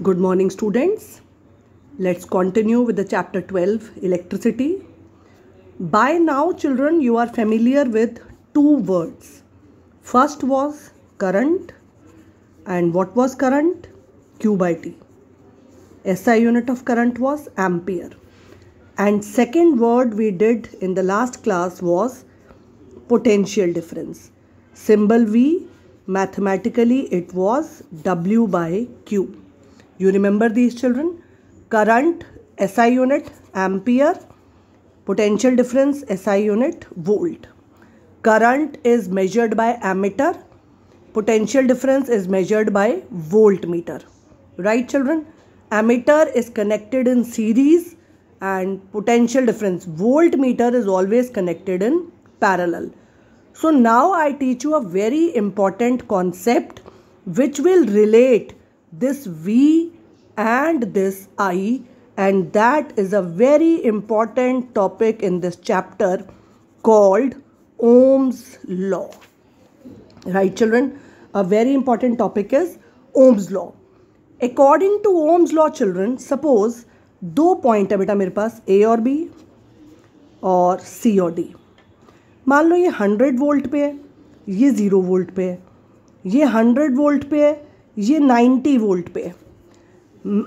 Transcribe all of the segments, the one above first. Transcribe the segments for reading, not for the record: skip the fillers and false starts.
Good morning, students. Let's continue with the chapter 12, electricity. By now, children, you are familiar with two words. First was current, and what was current? Q by T. SI unit of current was ampere. And second word we did in the last class was potential difference. Symbol V, mathematically it was W by Q. You remember these, children? Current, SI unit, ampere. Potential difference, SI unit, volt. Current is measured by ammeter. Potential difference is measured by voltmeter. Right, children? Ammeter is connected in series and potential difference, voltmeter, is always connected in parallel. So now I teach you a very important concept which will relate this V and this I, and that is a very important topic in this chapter called Ohm's law. Right, children? A very important topic is Ohm's law. According to Ohm's law, children, suppose दो point है बेटा मेरे पास, A और B और C और D. मान लो ये 100 volt पे है, ये 0 वोल्ट पे है, ये 100 वोल्ट पे है, ये 90 वोल्ट पे है.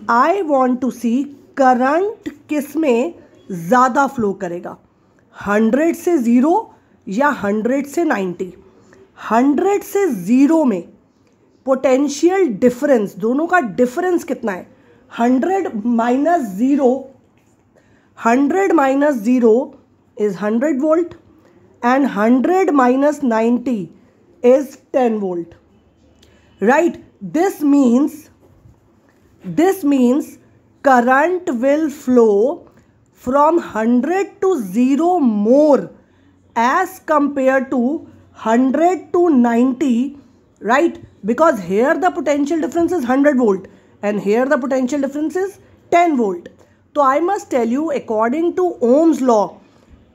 I want to see current किस में ज़्यादा फ्लो करेगा, 100 से 0 या 100 से 90. 100 से 0 में पोटेंशियल डिफरेंस, दोनों का डिफरेंस कितना है? 100 minus 0 is 100 volt and 100 minus 90 is 10 volt. Right? This means current will flow from 100 to 0 more as compared to 100 to 90, right? Because here the potential difference is 100 volt. And here the potential difference is 10 volt. So I must tell you, according to Ohm's law,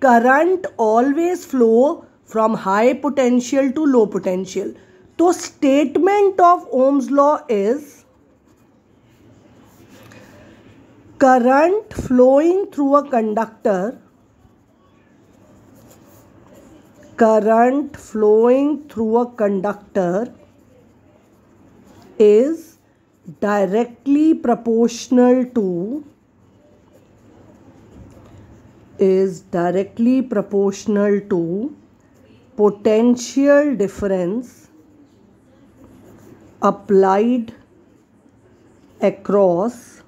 current always flow from high potential to low potential. So statement of Ohm's law is current flowing through a conductor is directly proportional to potential difference applied across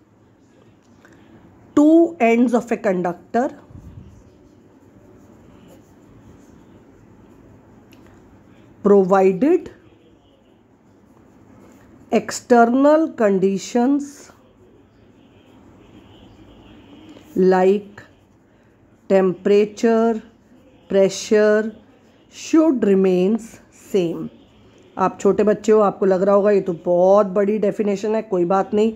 two ends of a conductor provided external conditions like temperature, pressure should remains same. आप छोटे बच्चे हो, आपको लग रहा होगा ये तो बहुत बड़ी डेफिनेशन है. कोई बात नहीं,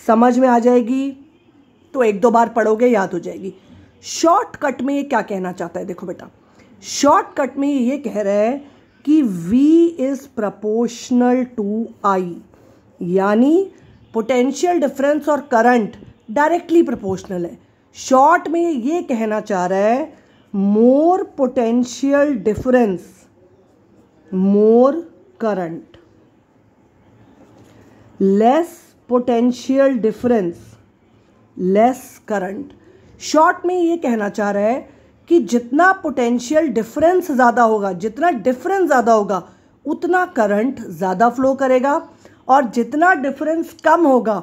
समझ में आ जाएगी तो एक दो बार पढ़ोगे याद हो जाएगी. शॉर्टकट में ये क्या कहना चाहता है? देखो बेटा, शॉर्टकट में ये कह रहा है कि V is proportional to I, यानी पोटेंशियल डिफरेंस और करंट डायरेक्टली प्रोपोर्शनल है. शॉर्ट में ये कहना चाह रहा है more potential difference more current, less potential difference less current. Short में ये कहना चाह रहा है कि जितना पोटेंशियल डिफरेंस ज़्यादा होगा, जितना डिफरेंस ज़्यादा होगा, उतना करंट ज़्यादा फ्लो करेगा, और जितना डिफरेंस कम होगा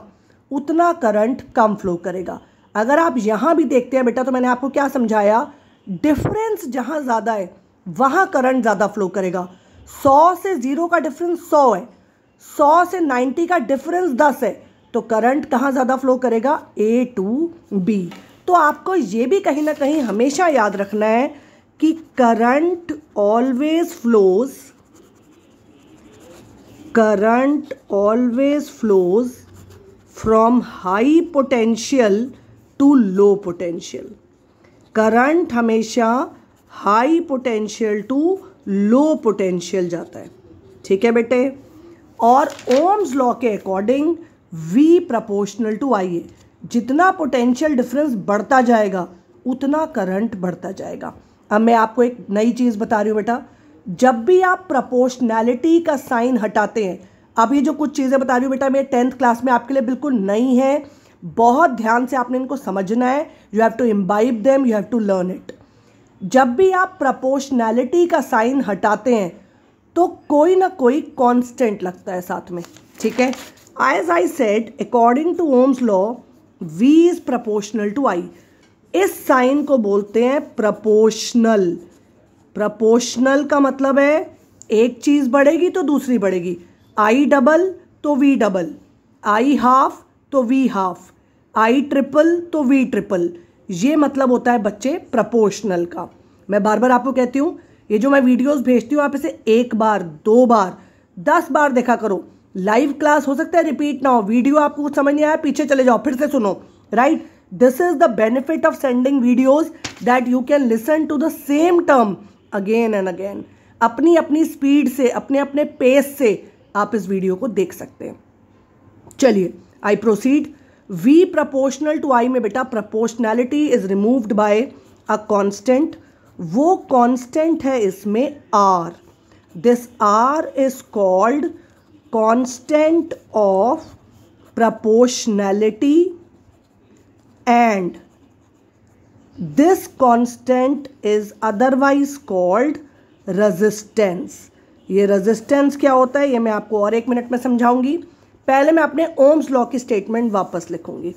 उतना करंट कम फ्लो करेगा. अगर आप यहाँ भी देखते हैं बेटा, तो मैंने आपको क्या समझाया? डिफरेंस जहाँ ज़्यादा है वहाँ करंट ज़्यादा फ्लो करेगा. 100 से 0 का डिफरेंस 100 है, 100 से 90 का डिफरेंस 10 है, तो करंट कहाँ ज़्यादा फ्लो करेगा? A to B. तो आपको ये भी कहीं ना कहीं हमेशा याद रखना है कि current always flows from high potential to low potential. Current हमेशा high potential to low potential जाता है. ठीक है बेटे? और ओम्स लॉ के according V proportional to I है। जितना पोटेंशियल डिफरेंस बढ़ता जाएगा उतना करंट बढ़ता जाएगा। अब मैं आपको एक नई चीज़ बता रही हूँ बेटा, जब भी आप प्रोपोर्शनैलिटी का साइन हटाते हैं, अब ये जो कुछ चीज़ें बता रही हूँ बेटा, मैं 10th क्लास में आपके लिए बिल्कुल नई है, बहुत ध्यान से आपने इनको समझना है। You have to imbibe them, you have to learn it. जब भी आप प्रोपोर्शनैलिटी का साइन हटाते हैं तो कोई ना कोई कांस्टेंट लगता है साथ में, ठीक है। As I said, according to Ohm's law V is proportional to I। इस साइन को बोलते हैं प्रोपोर्शनल। प्रोपोर्शनल का मतलब है एक चीज़ बढ़ेगी तो दूसरी बढ़ेगी, I डबल तो V डबल, I हाफ तो V हाफ, I ट्रिपल तो V ट्रिपल। ये मतलब होता है बच्चे प्रोपोर्शनल का। मैं बार बार आपको कहती हूँ, ये जो मैं वीडियोस भेजती हूँ आप इसे 1 बार 2 बार 10 बार देखा करो। लाइव क्लास हो सकता है रिपीट ना हो, वीडियो आपको कुछ समझ नहीं आया पीछे चले जाओ फिर से सुनो, right. This is the benefit of sending videos, that you can listen to the same term again and again. अपनी अपनी स्पीड से, अपने अपने पेस से आप इस वीडियो को देख सकते हैं। चलिए I proceed. V proportional to I में बेटा proportionality is removed by a constant. वो कांस्टेंट है इसमें R। This R is called constant of proportionality and this constant is otherwise called resistance. ये रेजिस्टेंस क्या होता है ये मैं आपको और 1 मिनट में समझाऊंगी। पहले मैं अपने ओम्स लॉ की स्टेटमेंट वापस लिखूंगी,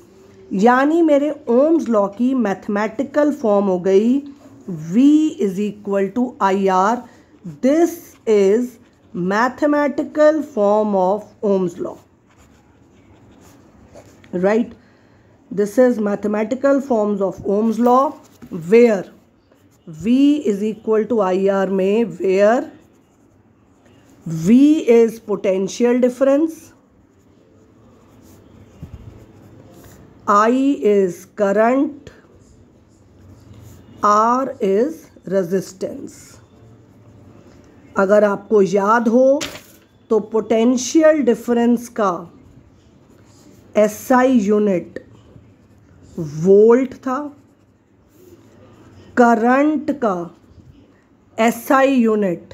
यानी मेरे ओम्स लॉ की मैथमेटिकल फॉर्म हो गई V is equal to IR। This is mathematical form of Ohm's law, right. This is mathematical forms of Ohm's law where V is equal to IR में where V is potential difference, I is current, R is resistance। अगर आपको याद हो तो potential difference का SI unit volt था, current का SI unit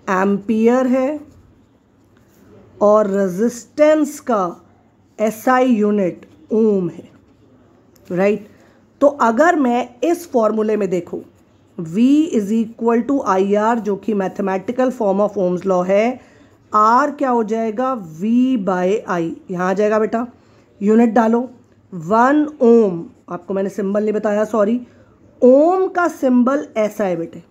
ampere है और रेजिस्टेंस का SI यूनिट ओम है, राइट। तो अगर मैं इस फॉर्मूले में देखूं V is equal to IR जो कि mathematical form of Ohm's law है, R क्या हो जाएगा V बाय I। यहाँ आ जाएगा बेटा, यूनिट डालो 1 ओम। आपको मैंने सिंबल नहीं बताया, सॉरी। ओम का सिंबल ऐसा है बेटे,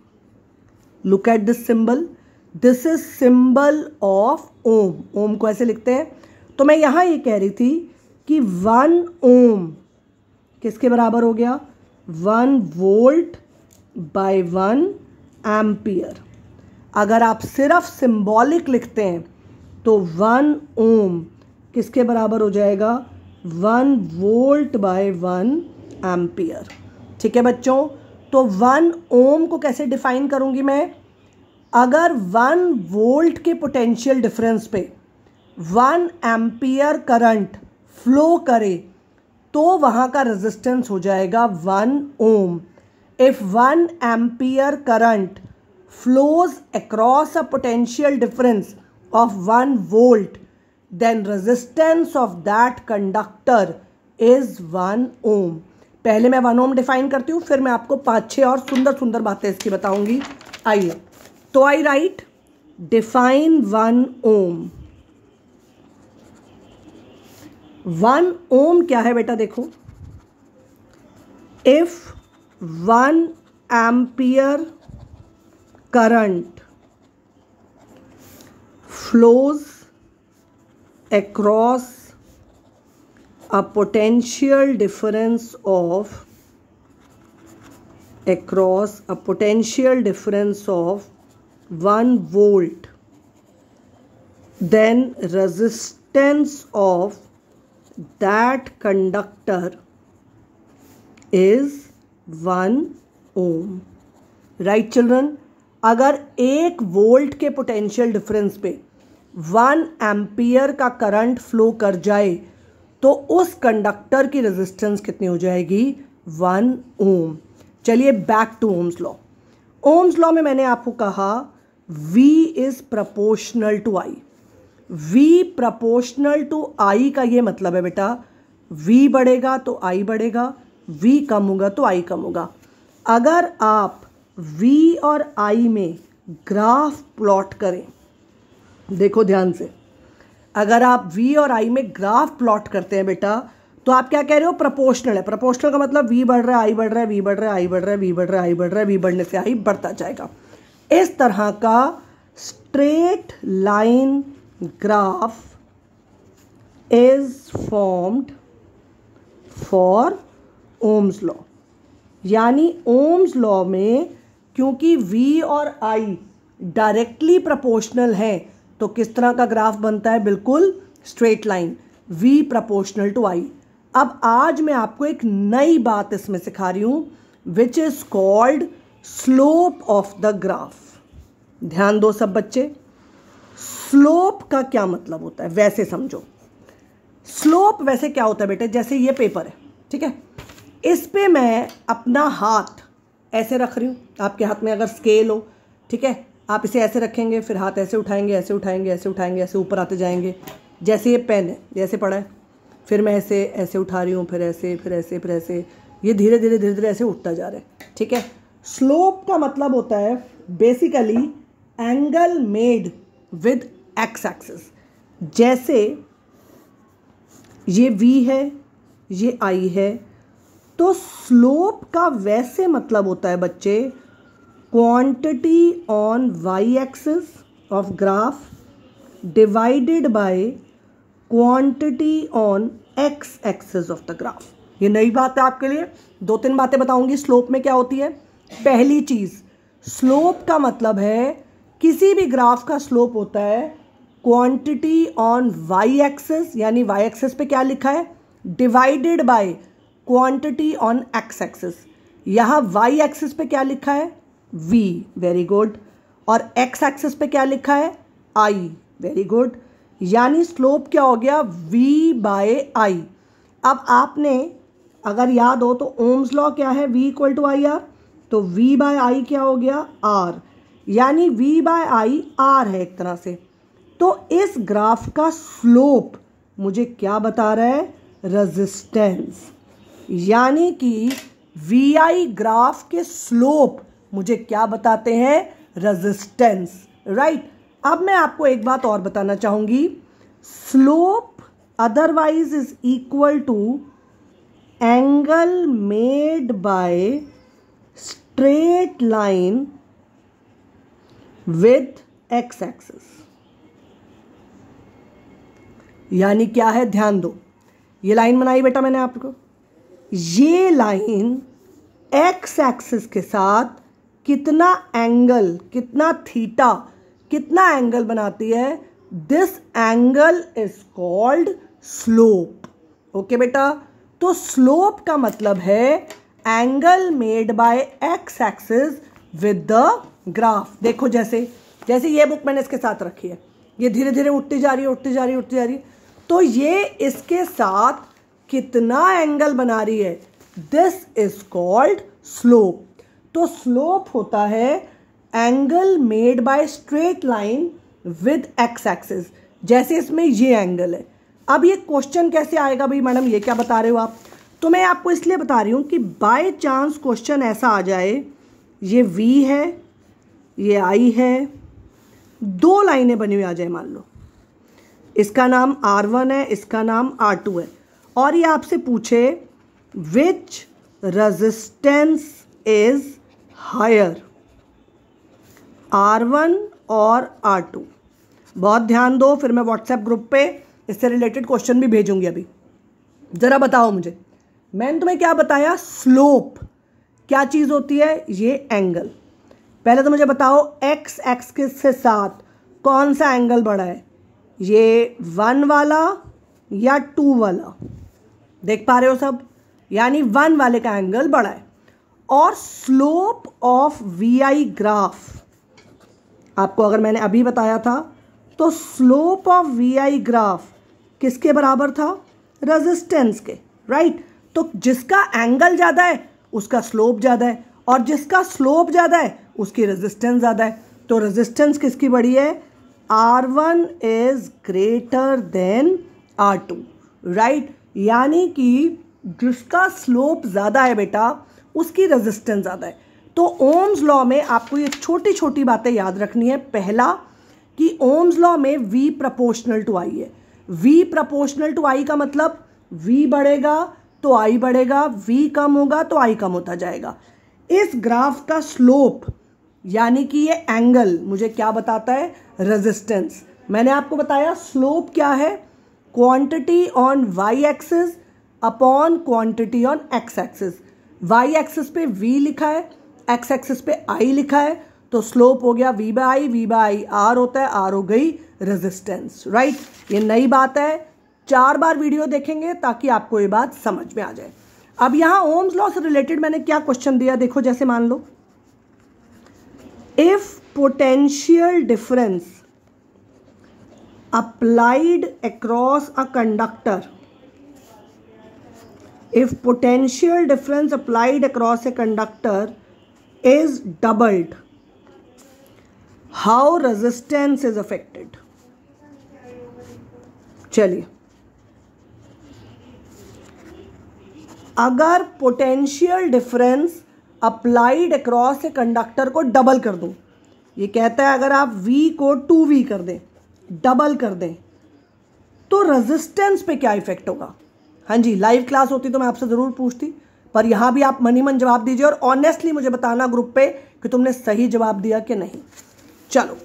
look at this symbol, this is symbol of ohm. Ohm को ऐसे लिखते हैं। तो मैं यहाँ ये कह रही थी कि 1 ओम किसके बराबर हो गया, 1 वोल्ट बाय 1 एम्पियर। अगर आप सिर्फ सिंबॉलिक लिखते हैं तो 1 ओम किसके बराबर हो जाएगा, 1 वोल्ट बाय 1 एम्पियर। ठीक है बच्चों, तो 1 ओम को कैसे डिफाइन करूंगी मैं, अगर 1 वोल्ट के पोटेंशियल डिफरेंस पे 1 एम्पियर करंट फ्लो करे तो वहाँ का रेजिस्टेंस हो जाएगा 1 ohm. If 1 ampere current flows across a potential difference of 1 volt, then resistance of that conductor is 1 ohm। पहले मैं 1 ओम डिफाइन करती हूँ, फिर मैं आपको 5-6 और सुंदर सुंदर बातें इसकी बताऊंगी। आइए, तो आई राइट डिफाइन 1 ओम। 1 ओम क्या है बेटा, देखो, if 1 ampere current flows across a potential difference of 1 volt, then resistance of that conductor is 1 ohm। Right children, अगर 1 वोल्ट के पोटेंशियल डिफरेंस पे 1 एम्पियर का करंट फ्लो कर जाए तो उस कंडक्टर की रेजिस्टेंस कितनी हो जाएगी? 1 ओम। चलिए back to Ohm's law. Ohm's law में मैंने आपको कहा V is proportional to I। V proportional to I का ये मतलब है बेटा, V बढ़ेगा तो I बढ़ेगा, V कम होगा तो I कम होगा। अगर आप V और I में ग्राफ प्लॉट करें, देखो ध्यान से, अगर आप V और I में ग्राफ प्लॉट करते हैं बेटा, तो आप क्या कह रहे हो? प्रोपोर्शनल है। प्रोपोर्शनल का मतलब V बढ़ रहा है, I बढ़ रहा है, V बढ़ रहा है, I बढ़ रहा है, V बढ़ रहा है, I बढ़ रहा है, V बढ़ने से I बढ़ता जाएगा। इस तरह का straight line graph is formed for Ohm's law. यानी ओम्स लॉ में क्योंकि V और I डायरेक्टली प्रोपोर्शनल हैं, तो किस तरह का ग्राफ बनता है? बिल्कुल straight line, V proportional to I। अब आज मैं आपको एक नई बात इसमें सिखा रही हूं, which is called slope of the graph. ध्यान दो सब बच्चे, स्लोप का क्या मतलब होता है वैसे समझो। स्लोप वैसे क्या होता है बेटे, जैसे ये पेपर है, ठीक है, इस पे मैं अपना हाथ ऐसे रख रही हूँ, आपके हाथ में अगर स्केल हो, ठीक है, आप इसे ऐसे रखेंगे, फिर हाथ ऐसे उठाएंगे, ऐसे उठाएंगे, ऐसे उठाएंगे, ऐसे ऊपर आते जाएंगे। जैसे ये पेन है, जैसे पड़ा है, फिर मैं ऐसे ऐसे उठा रही हूँ, फिर ऐसे, फिर ऐसे, फिर ऐसे, ये धीरे धीरे धीरे धीरे ऐसे उठता जा रहा है, ठीक है। स्लोप का मतलब होता है basically angle made with x axis. जैसे ये V है, ये I है, तो स्लोप का वैसे मतलब होता है बच्चे, quantity on y axis of graph divided by quantity on x axis of the graph. ये नई बात है आपके लिए, 2-3 बातें बताऊंगी स्लोप में क्या होती है। पहली चीज, स्लोप का मतलब है किसी भी ग्राफ का स्लोप होता है क्वांटिटी ऑन y एक्सिस, यानी y एक्सिस पे क्या लिखा है? Divided by quantity on x axis. यहाँ y एक्सिस पे क्या लिखा है? V, very good. और x एक्सिस पे क्या लिखा है? I, very good. यानी स्लोप क्या हो गया? V by I। अब आपने अगर याद हो तो ओम्स लॉ क्या है? V equal to I R, तो V बाय I क्या हो गया? R। यानी V बाय I R है एक तरह से। तो इस ग्राफ का स्लोप मुझे क्या बता रहा है? रेजिस्टेंस। यानी कि VI ग्राफ के स्लोप मुझे क्या बताते हैं? Resistance, right. अब मैं आपको एक बात और बताना चाहूंगी, slope otherwise is equal to angle made by straight line with x axis. यानी क्या है? ध्यान दो, ये लाइन बनाई बेटा मैंने आपको, ये लाइन एक्स एक्सिस के साथ कितना एंगल, कितना थीटा, कितना एंगल बनाती है? This angle is called slope. Okay बेटा, तो स्लोप का मतलब है angle made bye x axis with the graph. देखो जैसे जैसे ये बुक मैंने इसके साथ रखी है, ये धीरे धीरे उठती जा रही है, उठती जा रही है, उठती जा रही है, तो ये इसके साथ कितना एंगल बना रही है? This is called slope. तो स्लोप होता है angle made by straight line with x axis. जैसे इसमें ये एंगल है। अब ये क्वेश्चन कैसे आएगा भाई मैडम, ये क्या बता रहे हो आप? तो मैं आपको इसलिए बता रही हूँ कि बाय चांस क्वेश्चन ऐसा आ जाए, ये V है, ये I है, 2 लाइनें बनी हुई आ जाए, मान लो इसका नाम R1 है, इसका नाम R2 है, और ये आपसे पूछे विच रेजिस्टेंस इज हायर, R1 और R2। बहुत ध्यान दो, फिर मैं व्हाट्सएप ग्रुप पे इससे रिलेटेड क्वेश्चन भी भेजूंगी। अभी जरा बताओ मुझे, मैंने तुम्हें क्या बताया? स्लोप क्या चीज होती है? ये एंगल। पहले तो मुझे बताओ एक्स एक्सिस के साथ कौन सा एंगल बढ़ा है, ये 1 वाला या 2 वाला? देख पा रहे हो सब? यानी 1 वाले का एंगल बढ़ा है। और स्लोप ऑफ VI ग्राफ आपको अगर मैंने अभी बताया था तो slope of V I graph किसके बराबर था? रेजिस्टेंस के, राइट। तो जिसका एंगल ज़्यादा है उसका स्लोप ज़्यादा है, और जिसका स्लोप ज़्यादा है उसकी रेजिस्टेंस ज़्यादा है। तो रेजिस्टेंस किसकी बड़ी है? R1 is greater than R2, right. यानी कि जिसका स्लोप ज़्यादा है बेटा उसकी रेजिस्टेंस ज़्यादा है। तो ओम्स लॉ में आपको ये छोटी छोटी बातें याद रखनी है। पहला कि ओम्स लॉ में V प्रोपोर्शनल टू I है। V प्रोपोर्शनल टू I का मतलब V बढ़ेगा तो I बढ़ेगा, V कम होगा तो I कम होता जाएगा। इस ग्राफ का स्लोप यानी कि ये एंगल मुझे क्या बताता है? रेजिस्टेंस। मैंने आपको बताया स्लोप क्या है? Quantity on y axis upon quantity on x axis. y axis पे v लिखा है, x एक्सिस पे i लिखा है, तो स्लोप हो गया v बाई i r होता है, r हो गई रेजिस्टेंस, राइट। ये नई बात है, 4 बार वीडियो देखेंगे ताकि आपको ये बात समझ में आ जाए। अब यहाँ ओम्स लॉ से रिलेटेड मैंने क्या क्वेश्चन दिया देखो, जैसे मान लो if potential difference applied across a conductor, if potential difference applied across a conductor is doubled, how resistance is affected? चलिए, अगर potential difference applied across a conductor को डबल कर दूं, ये कहता है अगर आप V को 2V कर दें, डबल कर दें, तो रेजिस्टेंस पे क्या इफेक्ट होगा? हाँ जी, लाइव क्लास होती तो मैं आपसे ज़रूर पूछती, पर यहाँ भी आप मनी मन जवाब दीजिए और ऑनेस्टली मुझे बताना ग्रुप पे कि तुमने सही जवाब दिया कि नहीं। चलो,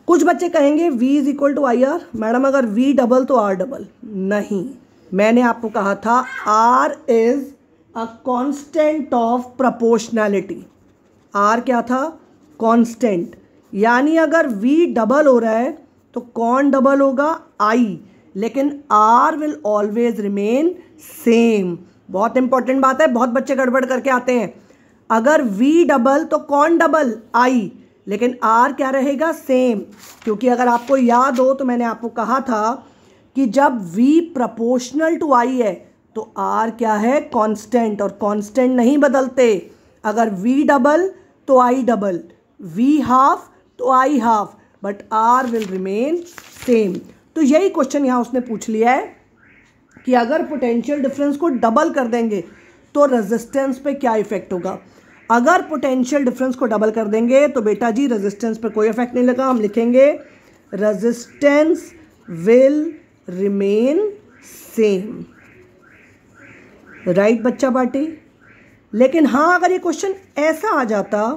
कुछ बच्चे कहेंगे V is equal to I R. Madam अगर V डबल तो R डबल नहीं। मैंने आपको कहा था R is a constant of proportionality. R क्या था? कांस्टेंट। यानी अगर V डबल हो रहा है तो कौन डबल होगा? I, लेकिन R will always remain same. बहुत इंपॉर्टेंट बात है, बहुत बच्चे गड़बड़ करके आते हैं। अगर V डबल तो कौन डबल? I, लेकिन R क्या रहेगा? सेम। क्योंकि अगर आपको याद हो तो मैंने आपको कहा था कि जब V प्रोपोर्शनल टू I है तो R क्या है? कांस्टेंट, और कांस्टेंट नहीं बदलते। अगर V डबल तो I डबल, V हाफ तो I half, but R will remain same. तो यही क्वेश्चन यहाँ उसने पूछ लिया है कि अगर पोटेंशियल डिफरेंस को डबल कर देंगे तो रेजिस्टेंस पे क्या इफेक्ट होगा। अगर पोटेंशियल डिफरेंस को डबल कर देंगे तो बेटा जी रेजिस्टेंस पे कोई इफेक्ट नहीं लगा। हम लिखेंगे resistance will remain same, right बच्चा पार्टी। लेकिन हाँ, अगर ये क्वेश्चन ऐसा आ जाता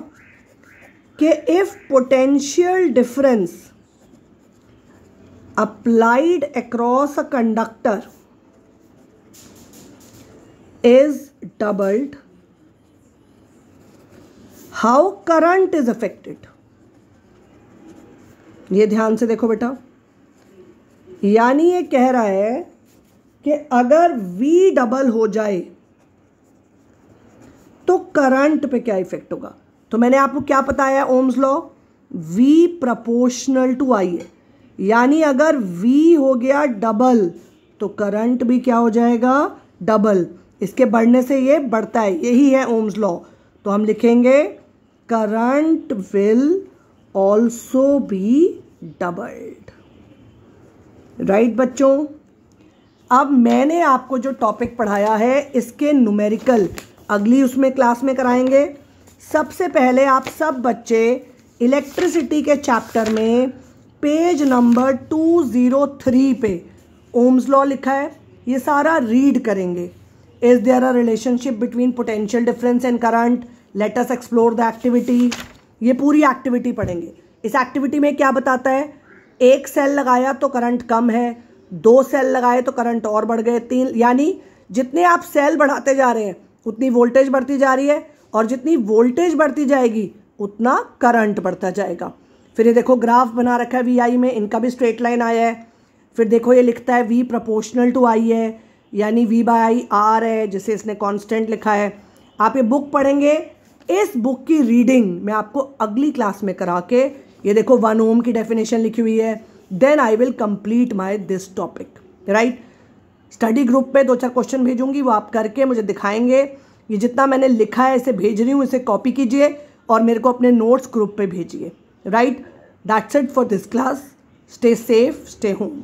कि if potential difference applied across a conductor is doubled, how current is affected? ये ध्यान से देखो बेटा, यानी ये कह रहा है कि अगर V डबल हो जाए तो करंट पे क्या इफेक्ट होगा। तो मैंने आपको क्या बताया Ohm's law? V proportional to I है, यानी अगर V हो गया डबल तो करंट भी क्या हो जाएगा? डबल। इसके बढ़ने से ये बढ़ता है, यही है ओम्स लॉ। तो हम लिखेंगे current will also be doubled, right बच्चों। अब मैंने आपको जो टॉपिक पढ़ाया है इसके न्यूमेरिकल अगली उसमें क्लास में कराएंगे। सबसे पहले आप सब बच्चे इलेक्ट्रिसिटी के चैप्टर में पेज नंबर 203 पे ओम्स लॉ लिखा है, ये सारा रीड करेंगे। Is there a relationship between potential difference and current, let us explore the activity. ये पूरी एक्टिविटी पढ़ेंगे। इस एक्टिविटी में क्या बताता है? एक सेल लगाया तो करंट कम है, 2 सेल लगाए तो करंट और बढ़ गए, 3, यानी जितने आप सेल बढ़ाते जा रहे हैं उतनी वोल्टेज बढ़ती जा रही है, और जितनी वोल्टेज बढ़ती जाएगी उतना करंट बढ़ता जाएगा। फिर ये देखो ग्राफ बना रखा है VI में, इनका भी स्ट्रेट लाइन आया है। फिर देखो ये लिखता है V प्रोपोर्शनल टू I है, यानी V बाई I R है, जिसे इसने कांस्टेंट लिखा है। आप ये बुक पढ़ेंगे। इस बुक की रीडिंग मैं आपको अगली क्लास में करा के ये देखो 1 ओम की डेफिनेशन लिखी हुई है, then I will complete my this topic, right. Study group पे 2-4 क्वेश्चन भेजूंगी, वो आप करके मुझे दिखाएंगे। ये जितना मैंने लिखा है इसे भेज रही हूँ, इसे कॉपी कीजिए और मेरे को अपने नोट्स ग्रुप पे भेजिए, right. That's it for this class. Stay safe, stay home.